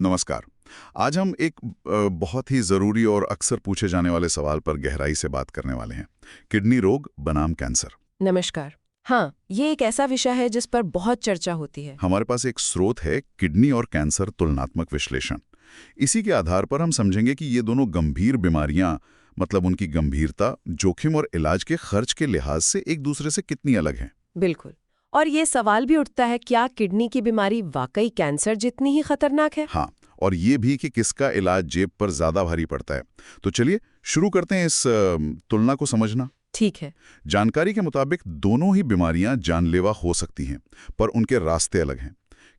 नमस्कार। आज हम एक बहुत ही ज़रूरी और अक्सर पूछे जाने वाले सवाल पर गहराई से बात करने वाले हैं। किडनी रोग बनाम कैंसर। नमस्कार। हाँ, ये एक ऐसा विषय है जिस पर बहुत चर्चा होती है। हमारे पास एक स्रोत है, किडनी और कैंसर तुलनात्मक विश्लेषण। इसी के आधार पर हम समझेंगे कि ये दोनों गंभीर बीमारियां, मतलब उनकी गंभीरता, जोखिम और इलाज के खर्च के लिहाज से एक दूसरे से कितनी अलग हैं। बिल्कुल। और ये सवाल भी उठता है, क्या किडनी की बीमारी वाकई कैंसर जितनी ही खतरनाक है? हाँ, और ये भी कि किसका इलाज जेब पर ज़्यादा भारी पड़ता है। तो चलिए शुरू करते हैं इस तुलना को समझना। ठीक है। जानकारी के मुताबिक दोनों ही बीमारियां जानलेवा हो सकती हैं, पर उनके रास्ते अलग हैं।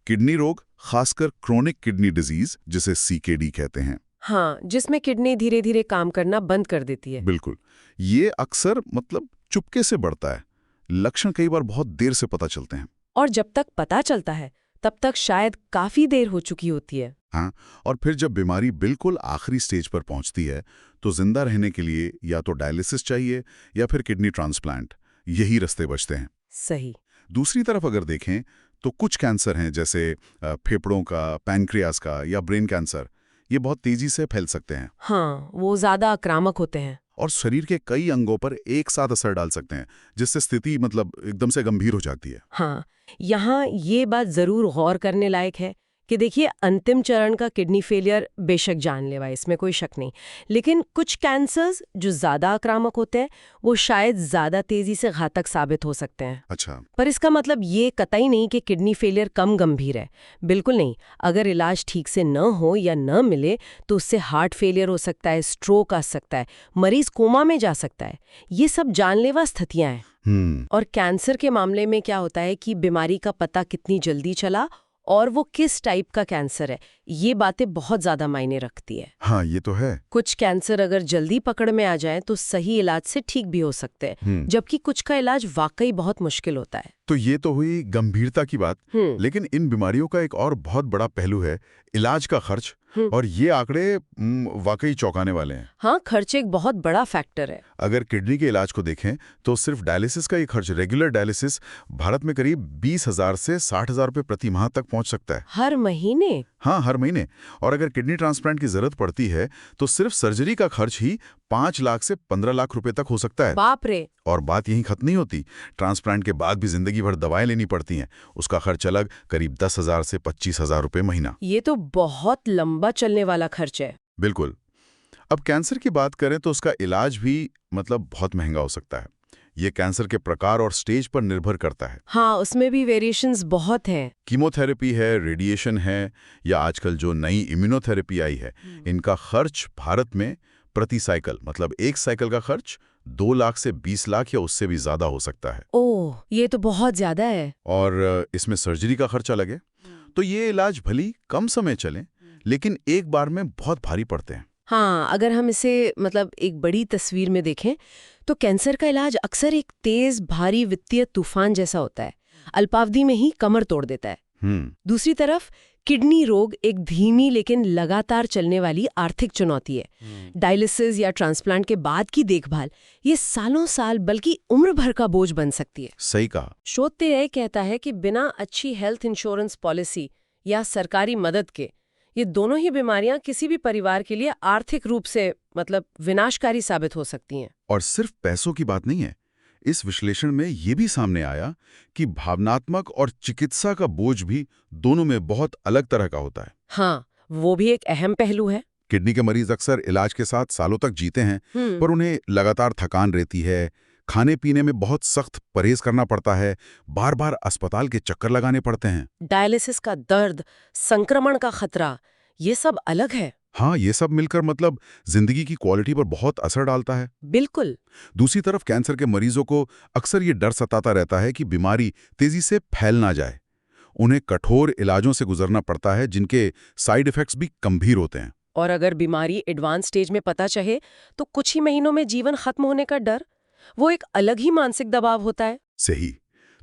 किडनी रोग, खासकर क्रोनिक किडनी डिजीज, जिसे सीकेडी कहते हैं। हाँ, जिसमें किडनी धीरे धीरे काम करना बंद कर देती है। बिल्कुल। ये अक्सर चुपके से बढ़ता है। लक्षण कई बार बहुत देर से पता चलते हैं। और जब तक पता चलता है, तब तक शायद काफी देर हो चुकी होती है। हाँ, और फिर जब बीमारी बिल्कुल आखिरी स्टेज पर पहुंचती है, तो जिंदा रहने के लिए या तो डायलिसिस चाहिए या फिर किडनी ट्रांसप्लांट। यही रास्ते बचते हैं। सही। दूसरी तरफ अगर देखें तो कुछ कैंसर हैं, जैसे फेफड़ों का, पैनक्रियाज का या ब्रेन कैंसर। ये बहुत तेजी से फैल सकते हैं हाँ, वो ज्यादा आक्रामक होते हैं। और शरीर के कई अंगों पर एक साथ असर डाल सकते हैं, जिससे स्थिति एकदम से गंभीर हो जाती है। हाँ, यहाँ ये बात जरूर गौर करने लायक है कि देखिए, अंतिम चरण का किडनी फेलियर बेशक जानलेवा है, इसमें कोई शक नहीं। लेकिन कुछ कैंसर्स जो ज्यादा आक्रामक होते हैं, वो शायद ज्यादा तेजी से घातक साबित हो सकते हैं। अच्छा। पर इसका मतलब ये कतई नहीं कि किडनी फेलियर कम गंभीर है। बिल्कुल नहीं। अगर इलाज ठीक से न हो या न मिले तो उससे हार्ट फेलियर हो सकता है, स्ट्रोक आ सकता है, मरीज कोमा में जा सकता है। ये सब जानलेवा स्थितियां हैं। और कैंसर के मामले में क्या होता है कि बीमारी का पता कितनी जल्दी चला और वो किस टाइप का कैंसर है, ये बातें बहुत ज्यादा मायने रखती है। हाँ, ये तो है। कुछ कैंसर अगर जल्दी पकड़ में आ जाए तो सही इलाज से ठीक भी हो सकते हैं, जबकि कुछ का इलाज वाकई बहुत मुश्किल होता है। तो ये तो हुई गंभीरता की बात। लेकिन इन बीमारियों का एक और बहुत बड़ा पहलू है, इलाज का खर्च। और ये आंकड़े वाकई चौंकाने वाले हैं। हाँ, खर्च एक बहुत बड़ा फैक्टर है। अगर किडनी के इलाज को देखें तो सिर्फ डायलिसिस का ये खर्च, रेगुलर डायलिसिस, भारत में करीब 20,000 से 60,000 रुपये प्रति माह तक पहुंच सकता है। हर महीने? हाँ, हर महीने। और अगर किडनी ट्रांसप्लांट की जरूरत पड़ती है तो सिर्फ सर्जरी का खर्च ही 5 लाख से 15 लाख रुपए तक हो सकता है। बाप रे। और बात यहीं खत्म नहीं होती। ट्रांसप्लांट के बाद भी जिंदगी भर दवाएं लेनी पड़ती हैं। उसका खर्च अलग, करीब 10,000 से 25,000 रुपये महीना। ये तो बहुत लंबा चलने वाला खर्च है। बिल्कुल। अब कैंसर की बात करें तो उसका इलाज भी बहुत महंगा हो सकता है। ये कैंसर के प्रकार और स्टेज पर निर्भर करता है। हाँ, उसमें भी वेरिएशंस बहुत हैं। कीमोथेरेपी है, रेडिएशन है, या आजकल जो नई इम्यूनोथेरेपी आई है, इनका खर्च भारत में प्रति साइकिल, एक साइकिल का खर्च 2 लाख से 20 लाख या उससे भी ज्यादा हो सकता है। ओह, ये तो बहुत ज्यादा है। और इसमें सर्जरी का खर्चा लगे तो ये इलाज भली कम समय चले, लेकिन एक बार में बहुत भारी पड़ते हैं। हाँ, अगर हम इसे एक बड़ी तस्वीर में देखें तो कैंसर का इलाज अक्सर एक तेज भारी वित्तीय तूफान जैसा होता है। अल्पावधि में ही कमर तोड़ देता है। दूसरी तरफ किडनी रोग एक धीमी लेकिन लगातार चलने वाली आर्थिक चुनौती है। डायलिसिस या ट्रांसप्लांट के बाद की देखभाल ये सालों साल बल्कि उम्र भर का बोझ बन सकती है। सही कहा। शोध यह कहता है कि बिना अच्छी हेल्थ इंश्योरेंस पॉलिसी या सरकारी मदद के ये दोनों ही बीमारियां किसी भी परिवार के लिए आर्थिक रूप से विनाशकारी साबित हो सकती हैं। और सिर्फ पैसों की बात नहीं है। इस विश्लेषण में ये भी सामने आया कि भावनात्मक और चिकित्सा का बोझ भी दोनों में बहुत अलग तरह का होता है। हाँ, वो भी एक अहम पहलू है। किडनी के मरीज अक्सर इलाज के साथ सालों तक जीते हैं, पर उन्हें लगातार थकान रहती है, खाने पीने में बहुत सख्त परहेज करना पड़ता है, बार बार अस्पताल के चक्कर लगाने पड़ते हैं। डायलिसिस का दर्द, संक्रमण का खतरा, ये सब अलग है। हाँ, ये सब मिलकर जिंदगी की क्वालिटी पर बहुत असर डालता है। बिल्कुल। दूसरी तरफ कैंसर के मरीजों को अक्सर ये डर सताता रहता है कि बीमारी तेजी से फैल ना जाए। उन्हें कठोर इलाजों से गुजरना पड़ता है, जिनके साइड इफेक्ट्स भी गंभीर होते हैं। और अगर बीमारी एडवांस स्टेज में पता चले तो कुछ ही महीनों में जीवन खत्म होने का डर, वो एक अलग ही मानसिक दबाव होता है। सही।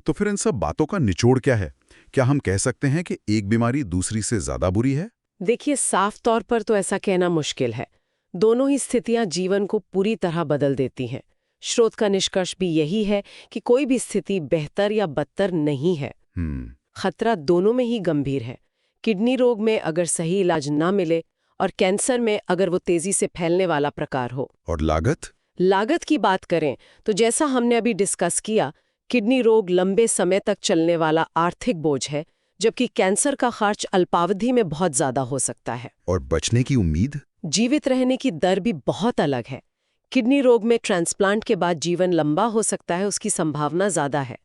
तो फिर इन सब बातों का निचोड़ क्या है? क्या हम कह सकते हैं कि एक बीमारी दूसरी से ज्यादा बुरी है? देखिए, साफ तौर पर तो ऐसा कहना मुश्किल है। दोनों ही स्थितियां जीवन को पूरी तरह बदल देती हैं। शोध का निष्कर्ष भी यही है कि कोई भी स्थिति बेहतर या बदतर नहीं है। खतरा दोनों में ही गंभीर है। किडनी रोग में अगर सही इलाज ना मिले और कैंसर में अगर वो तेजी से फैलने वाला प्रकार हो। और लागत? लागत की बात करें तो जैसा हमने अभी डिस्कस किया, किडनी रोग लंबे समय तक चलने वाला आर्थिक बोझ है, जबकि कैंसर का खर्च अल्पावधि में बहुत ज्यादा हो सकता है। और बचने की उम्मीद? जीवित रहने की दर भी बहुत अलग है। किडनी रोग में ट्रांसप्लांट के बाद जीवन लंबा हो सकता है, उसकी संभावना ज्यादा है,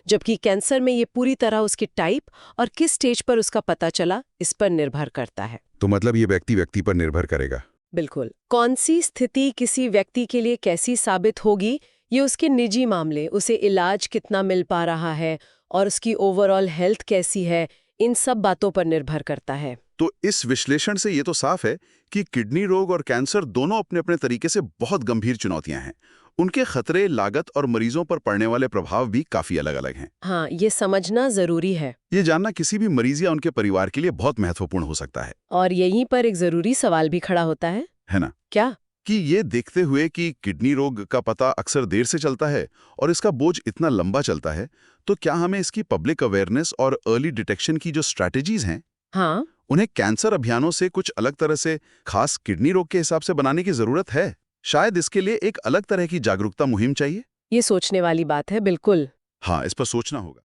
जबकि कैंसर में ये पूरी तरह उसकी टाइप और किस स्टेज पर उसका पता चला इस पर निर्भर करता है। तो मतलब ये व्यक्ति व्यक्ति पर निर्भर करेगा। बिल्कुल। कौन सी स्थिति किसी व्यक्ति के लिए कैसी साबित होगी, ये उसके निजी मामले, उसे इलाज कितना मिल पा रहा है और उसकी ओवरऑल हेल्थ कैसी है, इन सब बातों पर निर्भर करता है। तो इस विश्लेषण से ये तो साफ है कि किडनी रोग और कैंसर दोनों अपने अपने तरीके से बहुत गंभीर चुनौतियां हैं। उनके खतरे, लागत और मरीजों पर पड़ने वाले प्रभाव भी काफी अलग-अलग हैं। हाँ, ये समझना जरूरी है। ये जानना किसी भी मरीज या उनके परिवार के लिए बहुत महत्वपूर्ण हो सकता है। और यहीं पर एक जरूरी सवाल भी खड़ा होता है ना? क्या? कि ये देखते हुए कि किडनी रोग का पता अक्सर देर से चलता है और इसका बोझ इतना लंबा चलता है, तो क्या हमें इसकी पब्लिक अवेयरनेस और अर्ली डिटेक्शन की जो स्ट्रैटेजीज हैं, हाँ, उन्हें कैंसर अभियानों से कुछ अलग तरह से खास किडनी रोग के हिसाब से बनाने की जरूरत है? शायद इसके लिए एक अलग तरह की जागरूकता मुहिम चाहिए। ये सोचने वाली बात है, बिल्कुल। हाँ, इस पर सोचना होगा।